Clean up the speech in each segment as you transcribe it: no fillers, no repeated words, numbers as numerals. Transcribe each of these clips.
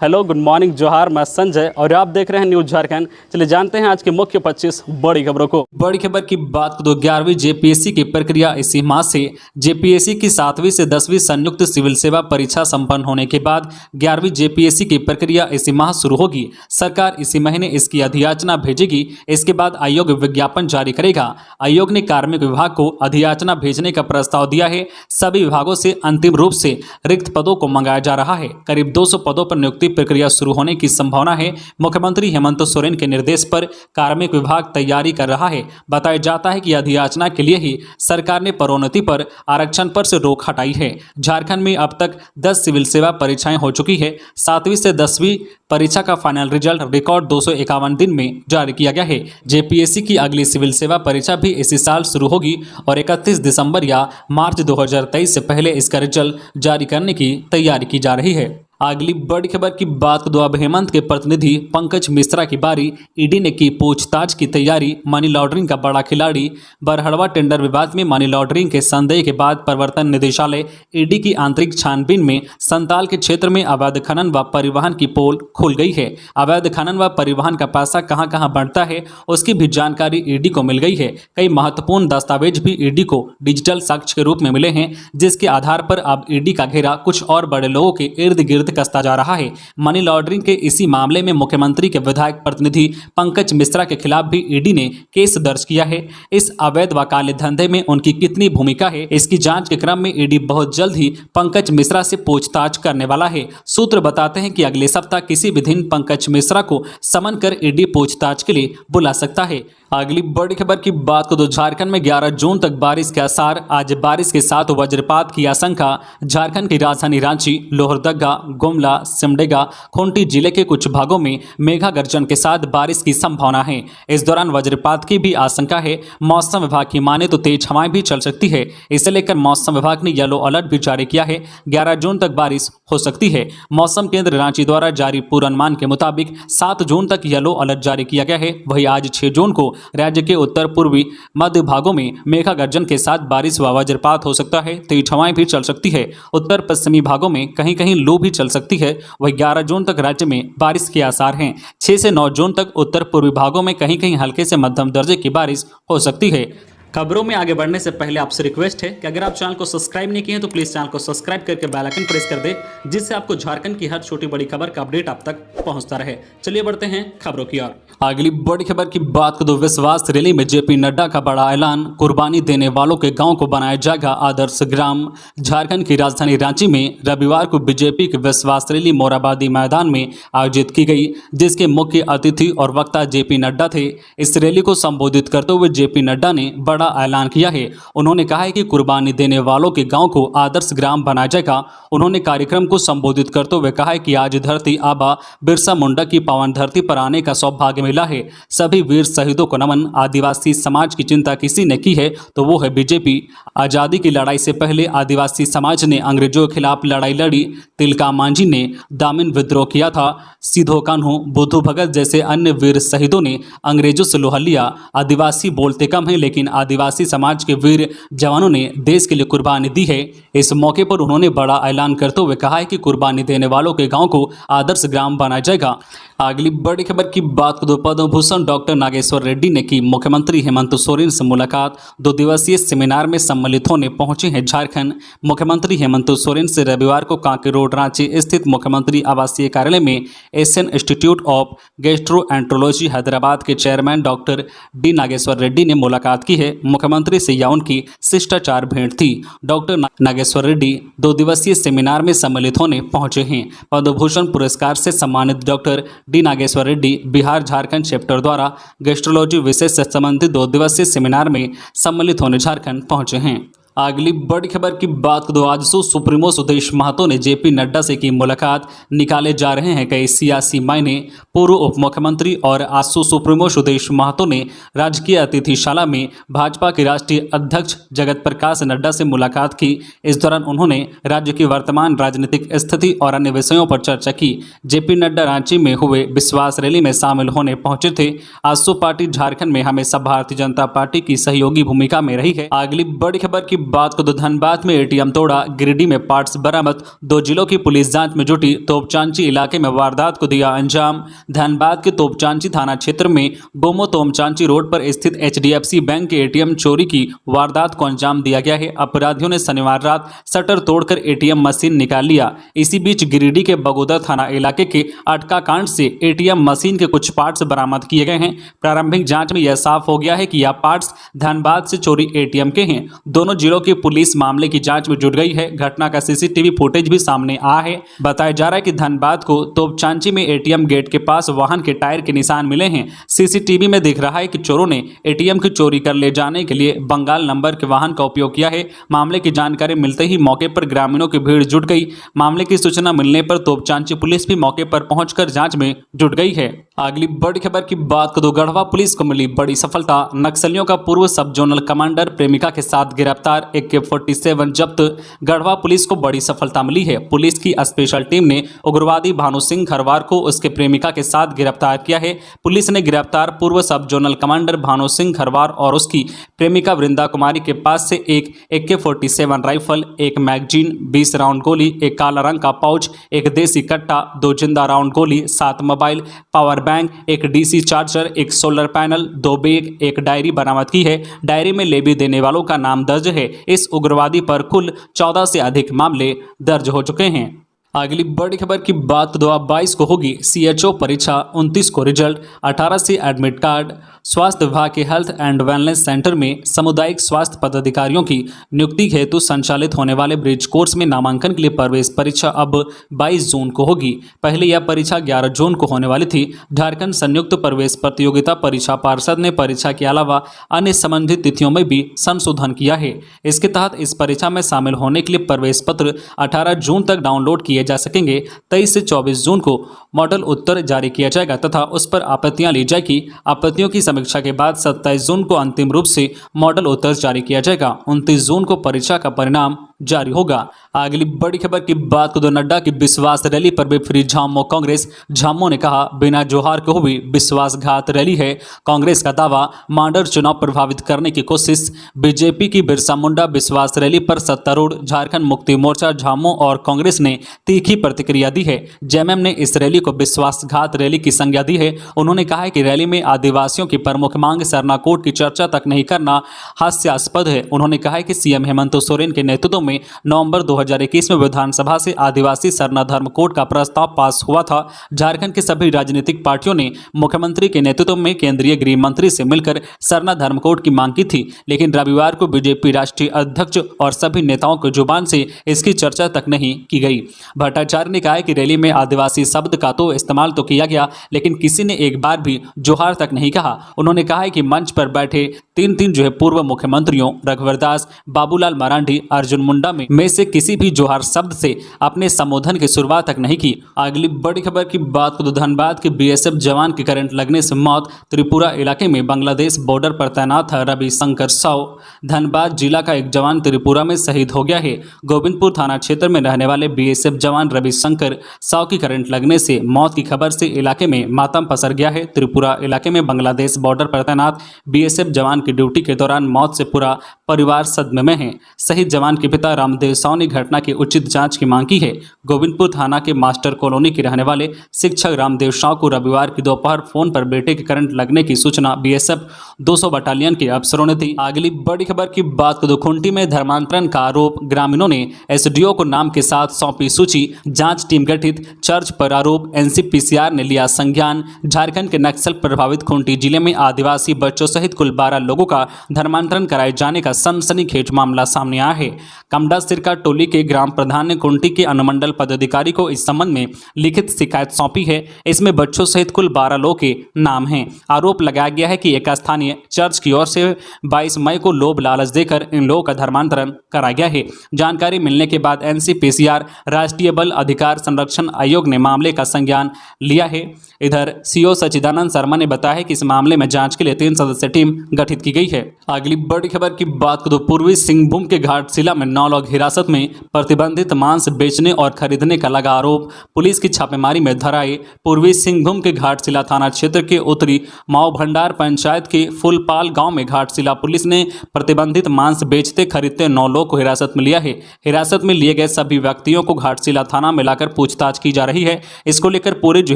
Hello, good morning, जोहार। मैं संजय और आप देख रहे हैं न्यूज झारखंड। चलिए जानते हैं आज की मुख्य 25 बड़ी खबरों को। बड़ी खबर की बात करें तो 11वीं जेपीएससी की प्रक्रिया इसी माह से जेपीएससी की 7वीं से 10वीं संयुक्त सिविल सेवा परीक्षा संपन्न होने के बाद 11वीं जेपीएससी की प्रक्रिया इसी माह शुरू होगी। सरकार इसी महीने इसकी अधियाचना भेजेगी। इसके बाद आयोग विज्ञापन जारी करेगा। आयोग ने कार्मिक विभाग को अधियाचना भेजने का प्रस्ताव दिया है। सभी विभागों से अंतिम रूप से रिक्त पदों को मंगाया जा रहा है। करीब 200 पदों पर नियुक्ति प्रक्रिया शुरू होने की संभावना है। मुख्यमंत्री हेमंत सोरेन के निर्देश पर कार्मिक विभाग तैयारी कर रहा है। बताया जाता है कि अधियाचना के लिए ही सरकार ने पदोन्नति पर आरक्षण पर से रोक हटाई है। झारखंड में अब तक 10 सिविल सेवा परीक्षाएं हो चुकी है। 7वीं से 10वीं परीक्षा का फाइनल रिजल्ट रिकॉर्ड 251 दिन में जारी किया गया है। जेपीएससी की अगली सिविल सेवा परीक्षा भी इसी साल शुरू होगी और 31 दिसंबर या मार्च 2023 से पहले इसका रिजल्ट जारी करने की तैयारी की जा रही है। अगली बड़ी खबर की बात करें तो अब हेमंत के प्रतिनिधि पंकज मिश्रा की बारी। ईडी ने की पूछताछ की तैयारी। मनी लॉन्ड्रिंग का बड़ा खिलाड़ी। बरहड़वा टेंडर विवाद में मनी लॉन्ड्रिंग के संदेह के बाद प्रवर्तन निदेशालय ईडी की आंतरिक छानबीन में संताल के क्षेत्र में अवैध खनन व परिवहन की पोल खुल गई है। अवैध खनन व परिवहन का पैसा कहां कहां बढ़ता है उसकी भी जानकारी ईडी को मिल गई है। कई महत्वपूर्ण दस्तावेज भी ईडी को डिजिटल साक्ष्य के रूप में मिले हैं, जिसके आधार पर अब ईडी का घेरा कुछ और बड़े लोगों के इर्द गिर्द कसता जा रहा है। मनी लॉन्ड्रिंग के इसी मामले में मुख्यमंत्री के विधायक प्रतिनिधि पंकज मिश्रा के खिलाफ भी ईडी ने केस दर्ज किया है। इस अवैध व काले धंधे में उनकी कितनी भूमिका है, इसकी जांच के क्रम में ईडी बहुत जल्द ही पंकज मिश्रा से पूछताछ करने वाला है। सूत्र बताते हैं कि अगले सप्ताह किसी भी दिन पंकज मिश्रा को समन कर ईडी पूछताछ के लिए बुला सकता है। अगली बड़ी खबर की बात करें तो झारखंड में 11 जून तक बारिश के आसार। आज बारिश के साथ वज्रपात की आशंका। झारखंड की राजधानी रांची, लोहरदगा, गुमला, सिमडेगा, खूंटी जिले के कुछ भागों में मेघा गर्जन के साथ बारिश की संभावना है। इस दौरान वज्रपात की भी आशंका है। मौसम विभाग की माने तो तेज हवाएं भी चल सकती है। इसे लेकर मौसम विभाग ने येलो अलर्ट भी जारी किया है। 11 जून तक बारिश हो सकती है। मौसम केंद्र रांची द्वारा जारी पूर्वानुमान के मुताबिक 7 जून तक येलो अलर्ट जारी किया गया है। वहीं आज 6 जून को राज्य के उत्तर पूर्वी मध्य भागों में मेघा गर्जन के साथ बारिश व वज्रपात हो सकता है। तेज हवाएं भी चल सकती है। उत्तर पश्चिमी भागों में कहीं कहीं लू भी चल सकती है। वही 11 जून तक राज्य में बारिश के आसार हैं। 6 से 9 जून तक उत्तर पूर्वी भागों में कहीं कहीं हल्के से मध्यम दर्जे की बारिश हो सकती है। खबरों में आगे बढ़ने से पहले आपसे रिक्वेस्ट है कि अगर आप चैनल को सब्सक्राइब नहीं किए हैं तो प्लीज़ चैनल को सब्सक्राइब करके बेल आइकन प्रेस कर दे, जिससे आपको झारखंड की हर छोटी बड़ी खबर का अपडेट आप तक पहुंचता रहे। चलिए बढ़ते हैं खबरों की ओर। अगली बड़ी खबर की बात करें तो विश्वास रैली में जेपी नड्डा का बड़ा ऐलान। कुर्बानी देने वालों के गाँव को बनाया जाएगा आदर्श ग्राम। झारखंड की राजधानी रांची में रविवार को बीजेपी की विश्वास रैली मोराबादी मैदान में आयोजित की गई, जिसके मुख्य अतिथि और वक्ता जेपी नड्डा थे। इस रैली को संबोधित करते हुए जेपी नड्डा ने ऐलान किया है। उन्होंने कहा है कि कुर्बानी देने वालों के गांव को आदर्श ग्राम बनाया जाएगा। उन्होंने कार्यक्रम को संबोधित करते हुए कहा है कि आज धरती आबा बिरसा मुंडा की पावन धरती पर आने का सौभाग्य मिला है। सभी वीर शहीदों को नमन। आदिवासी समाज की चिंता किसी ने की है तो वो है बीजेपी। आजादी की लड़ाई से पहले आदिवासी समाज ने अंग्रेजों के खिलाफ लड़ाई लड़ी। तिलका मांझी ने दामिन विद्रोह किया था। सिधो कान्हू, बुद्धू भगत जैसे अन्य वीर शहीदों ने अंग्रेजों से लोहा लिया। आदिवासी बोलते कम है, लेकिन आदिवासी समाज के वीर जवानों ने देश के लिए कुर्बानी दी है। इस मौके पर उन्होंने बड़ा ऐलान करते हुए कहा है कि कुर्बानी देने वालों के गांव को आदर्श ग्राम बनाया जाएगा। अगली बड़ी खबर की बात करें तो पद्म भूषण डॉक्टर नागेश्वर रेड्डी ने की मुख्यमंत्री हेमंत सोरेन से मुलाकात। 2 दिवसीय सेमिनार में सम्मिलित होने पहुंचे हैं झारखंड। मुख्यमंत्री हेमंत सोरेन से रविवार को कांके रोड रांची स्थित मुख्यमंत्री आवासीय कार्यालय में Asian Institute of Gastroenterology Hyderabad के chairman doctor D Nageshwar Reddy ने मुलाकात की है। मुख्यमंत्री से यह उनकी शिष्टाचार भेंट थी। डॉक्टर नागेश्वर रेड्डी 2 दिवसीय सेमिनार में सम्मिलित होने पहुंचे हैं। पद्म भूषण पुरस्कार से सम्मानित doctor D Nageshwar Reddy Bihar Jharkhand chapter द्वारा गैस्ट्रोलॉजी विषय से संबंधित 2 दिवसीय सेमिनार में सम्मिलित होने झारखंड पहुंचे हैं। अगली बड़ी खबर की बात करें तो आजसू सुप्रीमो सुदेश महतो ने जेपी नड्डा से की मुलाकात। निकाले जा रहे हैं कई सियासी मायने। पूर्व उप मुख्यमंत्री और आजसू सुप्रीमो सुदेश महतो ने राजकीय अतिथिशाला में भाजपा के राष्ट्रीय अध्यक्ष जगत प्रकाश नड्डा से मुलाकात की। इस दौरान उन्होंने राज्य की वर्तमान राजनीतिक स्थिति और अन्य विषयों पर चर्चा की। जेपी नड्डा रांची में हुए विश्वास रैली में शामिल होने पहुंचे थे। आजसू पार्टी झारखंड में हमेशा भारतीय जनता पार्टी की सहयोगी भूमिका में रही है। अगली बड़ी खबर की बात को तो धनबाद में एटीएम तोड़ा, गिरिडीह में पार्ट्स बरामद, 2 जिलों की पुलिस जांच में जुटी। तोपचांची इलाके में वारदात को दिया अंजाम। धनबाद के तोपचांची थाना क्षेत्र में गोमो तोपचांची रोड पर स्थित HDFC बैंक के एटीएम चोरी की वारदात को अंजाम दिया गया है। अपराधियों ने शनिवार रात शटर तोड़कर एटीएम मशीन निकाल लिया। इसी बीच गिरिडीह के बगोदर थाना इलाके के अटका कांड से एटीएम मशीन के कुछ पार्ट्स बरामद किए गए हैं। प्रारंभिक जांच में यह साफ हो गया है कि यह पार्ट्स धनबाद से चोरी एटीएम के हैं। दोनों जिलों की पुलिस मामले की जांच में जुट गई है। घटना का सीसीटीवी फुटेज भी सामने आया है। बताया जा रहा है कि धनबाद को तोपचांची में एटीएम गेट के पास वाहन के टायर के निशान मिले हैं। सीसीटीवी में दिख रहा है कि चोरों ने एटीएम की चोरी कर ले जाने के लिए बंगाल नंबर के वाहन का उपयोग किया है। मामले की जानकारी मिलते ही मौके पर ग्रामीणों की भीड़ जुट गई। मामले की सूचना मिलने पर तोपचांची पुलिस भी मौके पर पहुंचकर जांच में जुट गई है। अगली बड़ी खबर की बात करें तो गढ़वा पुलिस को मिली बड़ी सफलता। नक्सलियों का पूर्व सब जोनल कमांडर प्रेमिका के साथ गिरफ्तार, AK-47 जब्त। गढ़वा पुलिस को बड़ी सफलता मिली है। पुलिस की स्पेशल टीम ने उग्रवादी भानु सिंह खरवार को उसके प्रेमिका के साथ गिरफ्तार किया है। पुलिस ने गिरफ्तार पूर्व सब जोनल कमांडर भानु सिंह खरवार और उसकी प्रेमिका वृंदा कुमारी के पास से एक AK-47 राइफल, एक मैगजीन, 20 राउंड गोली, एक काला रंग का पाउच, एक देसी कट्टा, 2 जिंदा राउंड गोली, 7 मोबाइल, पावर बैंक, एक DC चार्जर, एक सोलर पैनल, 2 बैग, एक डायरी बरामद की है। डायरी में लेवी देने वालों का नाम दर्ज है। इस उग्रवादी पर कुल 14 से अधिक मामले दर्ज हो चुके हैं। अगली बड़ी खबर की बात 22 को होगी CHO परीक्षा, 29 को रिजल्ट, 18 से एडमिट कार्ड। स्वास्थ्य विभाग के हेल्थ एंड वेलनेस सेंटर में सामुदायिक स्वास्थ्य पदाधिकारियों की नियुक्ति हेतु संचालित होने वाले ब्रिज कोर्स में नामांकन के लिए प्रवेश परीक्षा अब 22 जून को होगी। पहले यह परीक्षा 11 जून को होने वाली थी। झारखंड संयुक्त प्रवेश प्रतियोगिता परीक्षा पार्षद ने परीक्षा के अलावा अन्य संबंधित तिथियों में भी संशोधन किया है। इसके तहत इस परीक्षा में शामिल होने के लिए प्रवेश पत्र 18 जून तक डाउनलोड किए जा सकेंगे। 23 से 24 जून को मॉडल उत्तर जारी किया जाएगा तथा उस पर आपत्तियां ली जाएगी। आपत्तियों की समीक्षा के बाद 27 जून को अंतिम रूप से मॉडल उत्तर जारी किया जाएगा। 29 जून को परीक्षा का परिणाम जारी होगा। अगली बड़ी खबर की बात करें तो नड्डा की विश्वास रैली पर बेफिरी झामुमो कांग्रेस। झामुमो ने कहा, बिना जोहार के हुई विश्वासघात रैली है। कांग्रेस का दावा, मॉडल चुनाव प्रभावित करने की कोशिश। बीजेपी की बिरसा मुंडा विश्वास रैली पर सत्तारूढ़ झारखंड मुक्ति मोर्चा झामुमो और कांग्रेस ने तीखी प्रतिक्रिया दी है। जेएमएम ने इस रैली को विश्वासघात रैली की संज्ञा दी है। उन्होंने कहा है कि रैली में आदिवासियों की प्रमुख मांग सरना कोड की चर्चा तक नहीं करना हास्यास्पद है। उन्होंने कहा है कि CM हेमंत सोरेन के नेतृत्व में नवंबर 2021 में विधानसभा से आदिवासी सरना धर्म कोड का प्रस्ताव पास हुआ था। झारखंड की सभी राजनीतिक पार्टियों ने मुख्यमंत्री के नेतृत्व में केंद्रीय गृह मंत्री से मिलकर सरना धर्म कोड की मांग की थी, लेकिन रविवार को बीजेपी राष्ट्रीय अध्यक्ष और सभी नेताओं की जुबान से इसकी चर्चा तक नहीं की गई। भट्टाचार्य ने कहा है कि रैली में आदिवासी शब्द का तो इस्तेमाल तो किया गया, लेकिन किसी ने एक बार भी जोहार तक नहीं कहा। उन्होंने कहा है कि मंच पर बैठे तीन पूर्व मुख्यमंत्रियों रघुवर दास, बाबूलाल मरांडी, अर्जुन मुंडा में से किसी भी जोहार शब्द से अपने संबोधन की शुरुआत तक नहीं की। अगली बड़ी खबर की बात करें तो धनबाद के BSF जवान की करंट लगने से मौत। त्रिपुरा इलाके में बांग्लादेश बॉर्डर पर तैनात है रविशंकर साव। धनबाद जिला का एक जवान त्रिपुरा में शहीद हो गया है। गोविंदपुर थाना क्षेत्र में रहने वाले BSF जवान रविशंकर साव की करंट लगने से मौत की खबर से इलाके में मातम पसर गया है। त्रिपुरा इलाके में बांग्लादेश बॉर्डर पर तैनात BSF जवान की ड्यूटी के दौरान मौत से पूरा परिवार सदमे में है। शहीद जवान के पिता रामदेव साव ने घटना की उचित जांच की मांग की है। गोविंदपुर थाना के मास्टर कॉलोनी के रहने वाले शिक्षक रामदेव साव को रविवार की दोपहर फोन पर बेटे के करंट लगने की सूचना BSF 200 बटालियन के अफसरों ने दी। अगली बड़ी खबर की बात करें तो खूंटी में धर्मांतरण का आरोप। ग्रामीणों ने SDO को नाम के साथ सौंपी सूची। जांच टीम गठित। चर्च पर आरोप। NCPCR ने लिया संज्ञान। झारखंड के नक्सल प्रभावित खूंटी जिले में आदिवासी बच्चों सहित कुल 12 लोगों का धर्मांतरण कराए जाने का सनसनीखेज मामला सामने आया है। कमडा सिरका टोली के ग्राम प्रधान ने खूंटी के अनुमंडल पदाधिकारी को इस संबंध में लिखित शिकायत सौंपी है। इसमें बच्चों सहित कुल 12 लोगों के नाम हैं। आरोप लगाया गया है कि एक स्थानीय चर्च की ओर से 22 मई को लोभ लालच देकर इन लोगों का धर्मांतरण कराया गया है। जानकारी मिलने के बाद NCPCR राष्ट्रीय बाल अधिकार संरक्षण आयोग ने मामले का संज्ञान लिया है। इधर CO सचिदानंद शर्मा ने बताया है कि इस मामले में जांच के लिए 3 सदस्यीय टीम गठित की गई है। अगली बड़ी खबर की बात करें तो पूर्वी सिंहभूम के घाटशिला में 9 लोग हिरासत में। प्रतिबंधित मांस बेचने और खरीदने का लगा आरोप। पुलिस की छापेमारी में धराए। पूर्वी सिंहभूम के घाटशिला थाना क्षेत्र के उत्तरी माओ भंडार पंचायत के फुलपाल गांव में घाटशिला पुलिस ने प्रतिबंधित मांस बेचते खरीदते 9 लोग को हिरासत में लिया है। हिरासत में लिए गए सभी व्यक्तियों को घाटशिला थाना में लाकर पूछताछ की जा रही है। इसको लेकर पूरे जो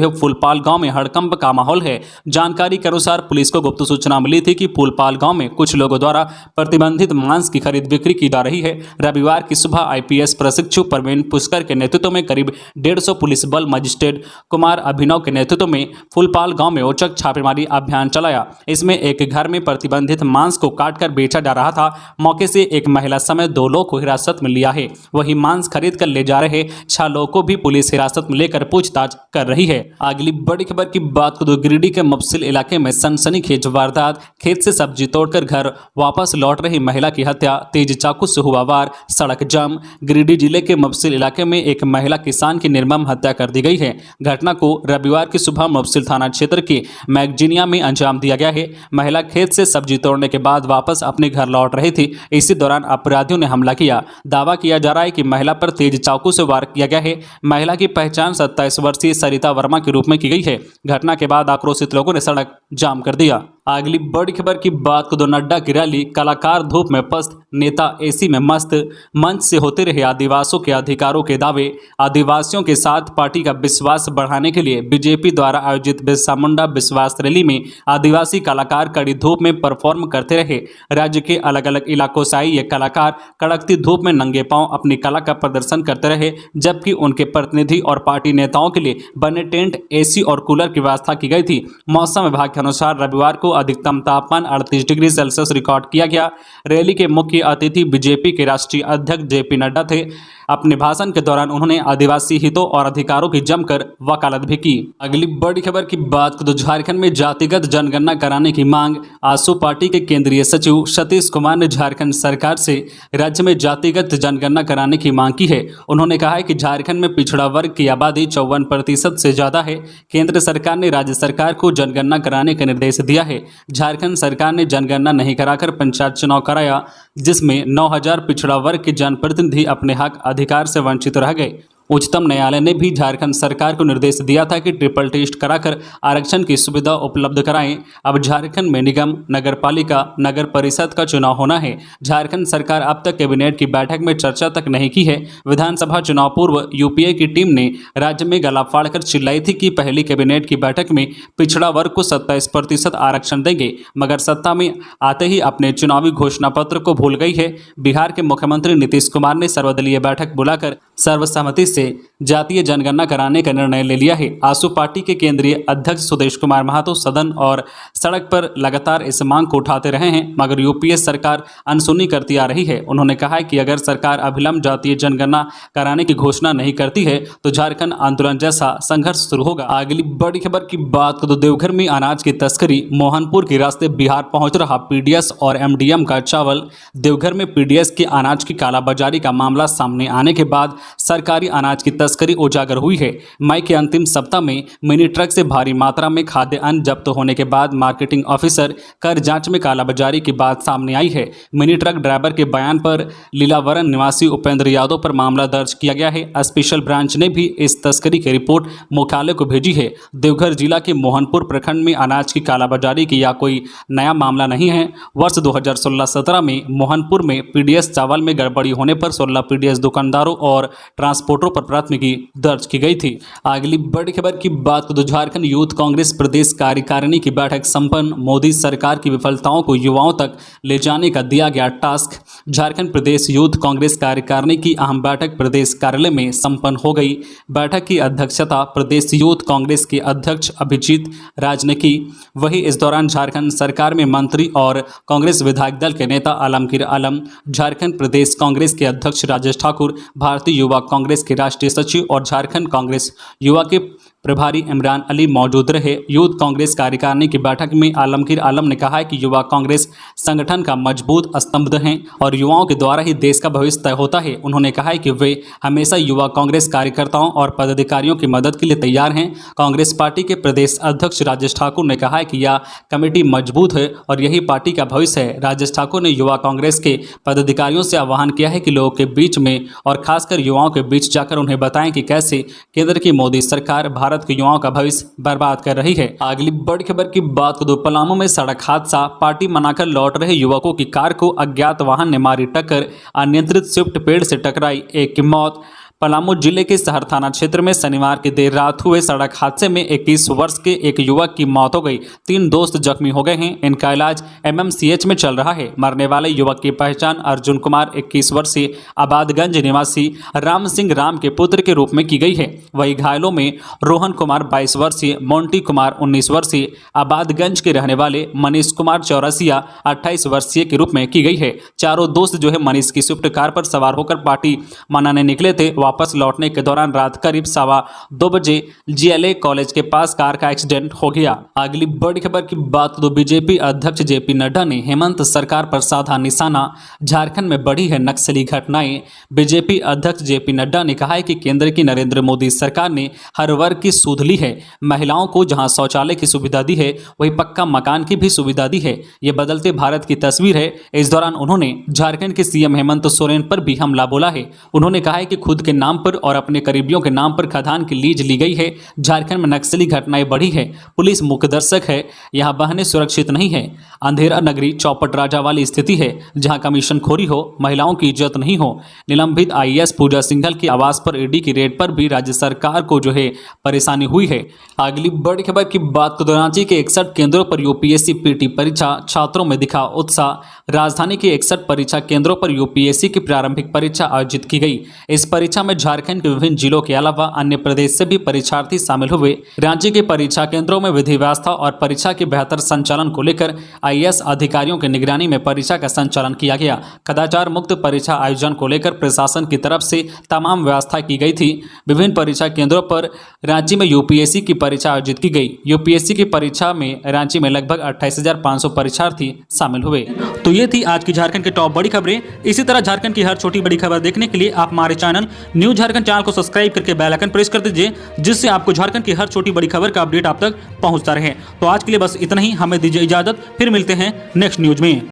है फुलपाल गांव में हड़कंप का माहौल है। जानकारी के अनुसार पुलिस को गुप्त सूचना मिली थी कि फुलपाल गांव में कुछ लोगों द्वारा प्रतिबंधित मांस की खरीद बिक्री की जा रही है। रविवार की सुबह आईपीएस प्रशिक्षु प्रवीण पुष्कर के नेतृत्व में करीब 150 पुलिस बल मजिस्ट्रेट कुमार अभिनव के नेतृत्व में फुलपाल गांव में औचक छापेमारी अभियान चलाया। इसमें एक घर में प्रतिबंधित मांस को काटकर बेचा जा रहा था। मौके से एक महिला समेत 2 लोग को हिरासत में लिया है। वही मांस खरीद कर ले जा रहे 6 लोगों को भी पुलिस हिरासत में लेकर पूछताछ कर रही है। अगली बड़ी खबर की बात करें तो गिरिडीह के मुफस्सिल इलाके में सनसनीखेज वारदात। खेत से सब्जी तोड़कर घर वापस लौट रही महिला की हत्या, तेज चाकू से हुआ वार, सड़क जाम। गिरिडीह जिले के मुफस्सिल इलाके में एक महिला किसान की निर्मम हत्या कर दी गई है। घटना को रविवार की सुबह मुफस्सिल थाना क्षेत्र के मैगजीनिया में अंजाम दिया गया है। महिला खेत से सब्जी तोड़ने के बाद वापस अपने घर लौट रही थी। इसी दौरान अपराधियों ने हमला किया। दावा किया जा रहा है कि महिला पर तेज चाकू से वार किया गया है। महिला की पहचान 27 वर्षीय सरिता वर्मा के रूप में की गई है। घटना के बाद आक्रोशित लोगों ने सड़क जाम कर दिया। अगली बड़ी खबर की बात को तो नड्डा की रैली, कलाकार धूप में पस्त, नेता एसी में मस्त। मंच से होते रहे आदिवासियों के अधिकारों के दावे। आदिवासियों के साथ पार्टी का विश्वास बढ़ाने के लिए बीजेपी द्वारा आयोजित बिरसा मुंडा विश्वास रैली में आदिवासी कलाकार कड़ी धूप में परफॉर्म करते रहे। राज्य के अलग अलग इलाकों से आए ये कलाकार कड़कती धूप में नंगे पांव अपनी कला का प्रदर्शन करते रहे, जबकि उनके प्रतिनिधि और पार्टी नेताओं के लिए बने टेंट, एसी और कूलर की व्यवस्था की गई थी। मौसम विभाग के अनुसार रविवार को अधिकतम तापमान 38 डिग्री सेल्सियस रिकॉर्ड किया गया। रैली के मुख्य अतिथि बीजेपी के राष्ट्रीय अध्यक्ष जेपी नड्डा थे। अपने भाषण के दौरान उन्होंने आदिवासी हितों और अधिकारों की जमकर वकालत भी की। अगली बड़ी खबर की बात करें तो झारखंड में जातिगत जनगणना कराने की मांग। आसू पार्टी के केंद्रीय सचिव सतीश कुमार ने झारखंड सरकार से राज्य में जातिगत जनगणना कराने की मांग की है। उन्होंने कहा है कि झारखंड में पिछड़ा वर्ग की आबादी 54% से ज्यादा है। केंद्र सरकार ने राज्य सरकार को जनगणना कराने का निर्देश दिया है। झारखंड सरकार ने जनगणना नहीं कराकर पंचायत चुनाव कराया, जिसमें 9000 पिछड़ा वर्ग के जनप्रतिनिधि अपने हक अधिकार से वंचित रह गए। उच्चतम न्यायालय ने भी झारखंड सरकार को निर्देश दिया था कि ट्रिपल टेस्ट कराकर आरक्षण की सुविधा उपलब्ध कराएं। अब झारखंड में निगम, नगरपालिका, नगर परिषद का चुनाव होना है। झारखंड सरकार अब तक कैबिनेट की बैठक में चर्चा तक नहीं की है। विधानसभा चुनाव पूर्व यूपीए की टीम ने राज्य में गला फाड़कर चिल्लाई थी कि पहली कैबिनेट की बैठक में पिछड़ा वर्ग को 27% आरक्षण देंगे, मगर सत्ता में आते ही अपने चुनावी घोषणा पत्र को भूल गई है। बिहार के मुख्यमंत्री नीतीश कुमार ने सर्वदलीय बैठक बुलाकर सर्वसम्मति से जातीय जनगणना कराने का निर्णय ले लिया है। आसू पार्टी के केंद्रीय अध्यक्ष सुदेश कुमार महतो सदन और सड़क पर लगातार इस मांग को उठाते रहे हैं, मगर यूपीए सरकार अनसुनी करती आ रही है। उन्होंने कहा है कि अगर सरकार अविलंब जातीय जनगणना कराने की घोषणा नहीं करती है तो झारखंड आंदोलन जैसा संघर्ष शुरू होगा। अगली बड़ी खबर की बात करें तो देवघर में अनाज की तस्करी, मोहनपुर के रास्ते बिहार पहुंच रहा पीडीएस और एमडीएम का चावल। देवघर में पीडीएस के अनाज की कालाबाजारी का मामला सामने आने के बाद सरकारी अनाज की तस्करी उजागर हुई है। मई के अंतिम सप्ताह में मिनी ट्रक से भारी मात्रा में खाद्य अन्न जब्त होने के बाद मार्केटिंग ऑफिसर कर जांच में कालाबाजारी की बात सामने आई है। मिनी ट्रक ड्राइवर के बयान पर लीलावरन निवासी उपेंद्र यादव पर मामला दर्ज किया गया है। स्पेशल ब्रांच ने भी इस तस्करी की रिपोर्ट मुख्यालय को भेजी है। देवघर जिला के मोहनपुर प्रखंड में अनाज की कालाबाजारी की यह कोई नया मामला नहीं है। वर्ष 2016-17 में मोहनपुर में पीडीएस चावल में गड़बड़ी होने पर 16 पीडीएस दुकानदारों और ट्रांसपोर्टरों पर प्राथमिकी दर्ज की गई थी। अगली बड़ी खबर की बात करें तो झारखंड यूथ कांग्रेस प्रदेश कार्यकारिणी की बैठक संपन्न। मोदी सरकार की विफलताओं को युवाओं तक ले जाने का दिया गया टास्क। झारखंड प्रदेश यूथ कांग्रेस कार्यकारिणी की अहम बैठक प्रदेश कार्यालय में संपन्न हो गई। बैठक की अध्यक्षता प्रदेश यूथ कांग्रेस के अध्यक्ष अभिजीत राज ने की। वहीं इस दौरान झारखंड सरकार में मंत्री और कांग्रेस विधायक दल के नेता आलमगीर आलम, झारखंड प्रदेश कांग्रेस के अध्यक्ष राजेश ठाकुर, भारतीय युवा कांग्रेस के राष्ट्रीय सचिव और झारखंड कांग्रेस युवा के प्रभारी इमरान अली मौजूद रहे। यूथ कांग्रेस कार्यकारिणी की बैठक में आलमगीर आलम ने कहा है कि युवा कांग्रेस संगठन का मजबूत स्तंभ हैं और युवाओं के द्वारा ही देश का भविष्य तय होता है। उन्होंने कहा है कि वे हमेशा युवा कांग्रेस कार्यकर्ताओं और पदाधिकारियों की मदद के लिए तैयार हैं। कांग्रेस पार्टी के प्रदेश अध्यक्ष राजेश ठाकुर ने कहा है कि यह कमेटी मजबूत है और यही पार्टी का भविष्य है। राजेश ठाकुर ने युवा कांग्रेस के पदाधिकारियों से आह्वान किया है कि लोगों के बीच में और खासकर युवाओं के बीच जाकर उन्हें बताएं कि कैसे केंद्र की मोदी सरकार भारत के युवाओं का भविष्य बर्बाद कर रही है। अगली बड़ी खबर की बात करें तो पलामू में सड़क हादसा, पार्टी मनाकर लौट रहे युवकों की कार को अज्ञात वाहन ने मारी टक्कर, अनियंत्रित स्विफ्ट पेड़ से टकराई, एक की मौत। पलामू जिले के शहर थाना क्षेत्र में शनिवार की देर रात हुए सड़क हादसे में 21 वर्ष के एक युवक की मौत हो गई। 3 दोस्त जख्मी हो गए हैं। इनका इलाज एमएमसीएच में चल रहा है। मरने वाले युवक की पहचान अर्जुन कुमार 21 वर्षीय आबादगंज निवासी राम सिंह राम के पुत्र के रूप में की गई है। वही घायलों में रोहन कुमार 22 वर्षीय, मोंटी कुमार 19 वर्षीय, आबादगंज के रहने वाले मनीष कुमार चौरसिया 28 वर्षीय के रूप में की गई है। चारों दोस्त जो है मनीष की स्विफ्ट कार पर सवार होकर पार्टी मनाने निकले थे। वापस लौटने के दौरान रात करीब 2:15 बजे जीएलए कॉलेज के पास कार का एक्सीडेंट हो गया। अगली बड़ी खबर की बात तो बीजेपी अध्यक्ष जेपी नड्डा ने हेमंत सरकार पर साधा निशाना, झारखंड में बढ़ी है नक्सली घटनाएं। बीजेपी अध्यक्ष जेपी नड्डा ने कहा है कि केंद्र की नरेंद्र मोदी सरकार ने हर वर्ग की सुध ली है। महिलाओं को जहां शौचालय की सुविधा दी है वही पक्का मकान की भी सुविधा दी है। ये बदलते भारत की तस्वीर है। इस दौरान उन्होंने झारखंड के सीएम हेमंत सोरेन पर भी हमला बोला है। उन्होंने कहा है कि खुद के नाम पर और अपने करीबियों के नाम पर खदान की लीज ली गई है। झारखंड में नक्सली घटनाएं बढ़ी है। पुलिस मुखदर्शक है, यहां बहनें सुरक्षित नहीं है। अंधेरा नगरी चौपट राजा वाली स्थिति है जहां कमीशन खोरी हो, महिलाओं की इज्जत नहीं हो। निलंबित आईएएस पूजा सिंघल के आवास पर ईडी की रेड पर भी राज्य सरकार को जो है परेशानी हुई है। अगली बड़ी खबर की बात तो रांची के 61 केंद्रों पर यूपीएससी पीटी परीक्षा, छात्रों में दिखा उत्साह। राजधानी के 61 परीक्षा केंद्रों पर यूपीएससी की प्रारंभिक परीक्षा आयोजित की गई। इस परीक्षा में झारखंड के विभिन्न जिलों के अलावा अन्य प्रदेश से भी परीक्षार्थी शामिल हुए। रांची के परीक्षा केंद्रों में विधि व्यवस्था और परीक्षा के बेहतर संचालन को लेकर आईएएस अधिकारियों की निगरानी में परीक्षा का संचालन किया गया। कदाचार मुक्त परीक्षा आयोजन को लेकर प्रशासन की तरफ से तमाम व्यवस्था की गई थी। विभिन्न परीक्षा केंद्रों पर रांची में यूपीएससी की परीक्षा आयोजित की गई। यूपीएससी की परीक्षा में रांची में लगभग 28,500 परीक्षार्थी शामिल हुए। तो ये थी आज की झारखंड की टॉप बड़ी खबरें। इसी तरह झारखंड की हर छोटी बड़ी खबर देखने के लिए आप हमारे चैनल न्यूज़ झारखंड चैनल को सब्सक्राइब करके बेल आइकन प्रेस कर दीजिए, जिससे आपको झारखंड की हर छोटी बड़ी खबर का अपडेट आप तक पहुंचता रहे। तो आज के लिए बस इतना ही। हमें दीजिए इजाजत, फिर मिलते हैं नेक्स्ट न्यूज में।